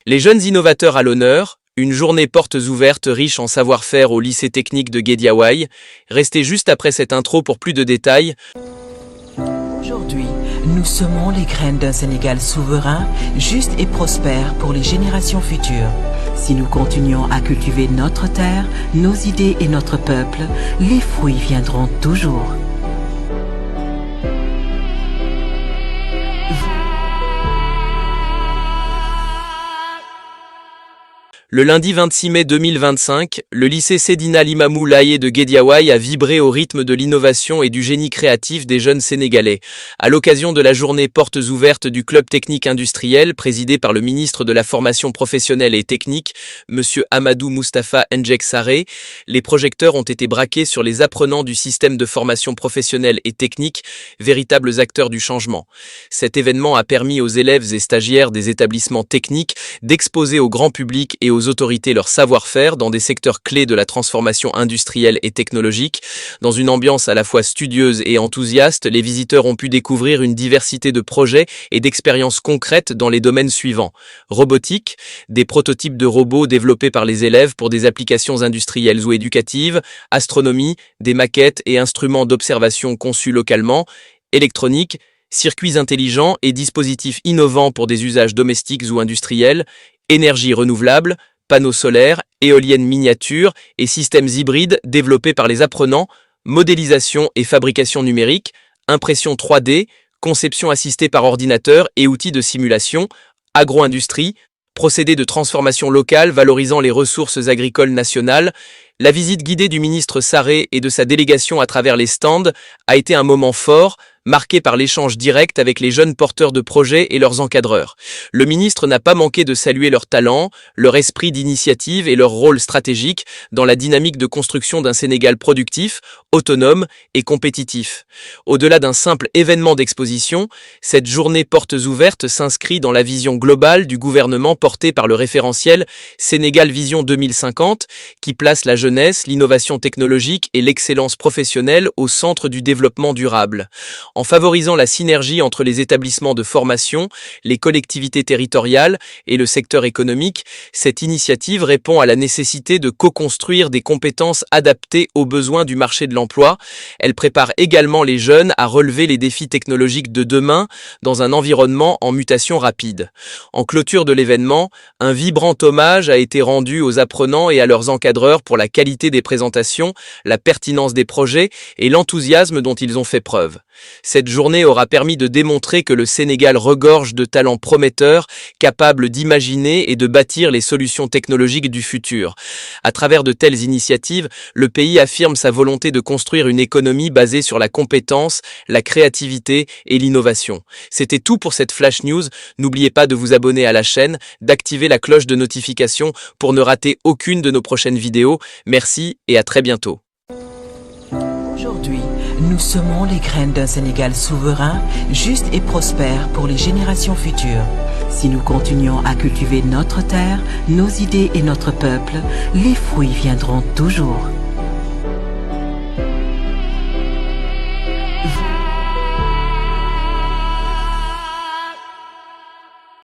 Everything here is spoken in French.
Les jeunes innovateurs à l'honneur, une journée portes ouvertes riche en savoir-faire au lycée technique de Guédiawaye. Restez juste après cette intro pour plus de détails. Aujourd'hui, nous semons les graines d'un Sénégal souverain, juste et prospère pour les générations futures. Si nous continuons à cultiver notre terre, nos idées et notre peuple, les fruits viendront toujours. Le lundi 26 mai 2025, le lycée Seydina Limamou Laye de Guédiawaye a vibré au rythme de l'innovation et du génie créatif des jeunes Sénégalais. À l'occasion de la journée portes ouvertes du club technique industriel, présidé par le ministre de la formation professionnelle et technique, M. Amadou Moustapha Njek Sarré, les projecteurs ont été braqués sur les apprenants du système de formation professionnelle et technique, véritables acteurs du changement. Cet événement a permis aux élèves et stagiaires des établissements techniques d'exposer au grand public et aux autorités leur savoir-faire dans des secteurs clés de la transformation industrielle et technologique. Dans une ambiance à la fois studieuse et enthousiaste, les visiteurs ont pu découvrir une diversité de projets et d'expériences concrètes dans les domaines suivants. Robotique, des prototypes de robots développés par les élèves pour des applications industrielles ou éducatives. Astronomie, des maquettes et instruments d'observation conçus localement. Électronique, circuits intelligents et dispositifs innovants pour des usages domestiques ou industriels. Énergie renouvelable, panneaux solaires, éoliennes miniatures et systèmes hybrides développés par les apprenants, modélisation et fabrication numérique, impression 3D, conception assistée par ordinateur et outils de simulation, agro-industrie, procédés de transformation locale valorisant les ressources agricoles nationales. La visite guidée du ministre Sarré et de sa délégation à travers les stands a été un moment fort, marqué par l'échange direct avec les jeunes porteurs de projets et leurs encadreurs. Le ministre n'a pas manqué de saluer leur talent, leur esprit d'initiative et leur rôle stratégique dans la dynamique de construction d'un Sénégal productif, autonome et compétitif. Au-delà d'un simple événement d'exposition, cette journée portes ouvertes s'inscrit dans la vision globale du gouvernement portée par le référentiel Sénégal Vision 2050, qui place la jeunesse, l'innovation technologique et l'excellence professionnelle au centre du développement durable. En favorisant la synergie entre les établissements de formation, les collectivités territoriales et le secteur économique, cette initiative répond à la nécessité de co-construire des compétences adaptées aux besoins du marché de l'emploi. Elle prépare également les jeunes à relever les défis technologiques de demain dans un environnement en mutation rapide. En clôture de l'événement, un vibrant hommage a été rendu aux apprenants et à leurs encadreurs pour la qualité des présentations, la pertinence des projets et l'enthousiasme dont ils ont fait preuve. Cette journée aura permis de démontrer que le Sénégal regorge de talents prometteurs, capables d'imaginer et de bâtir les solutions technologiques du futur. À travers de telles initiatives, le pays affirme sa volonté de construire une économie basée sur la compétence, la créativité et l'innovation. C'était tout pour cette Flash News. N'oubliez pas de vous abonner à la chaîne, d'activer la cloche de notification pour ne rater aucune de nos prochaines vidéos. Merci et à très bientôt. Aujourd'hui, nous semons les graines d'un Sénégal souverain, juste et prospère pour les générations futures. Si nous continuons à cultiver notre terre, nos idées et notre peuple, les fruits viendront toujours.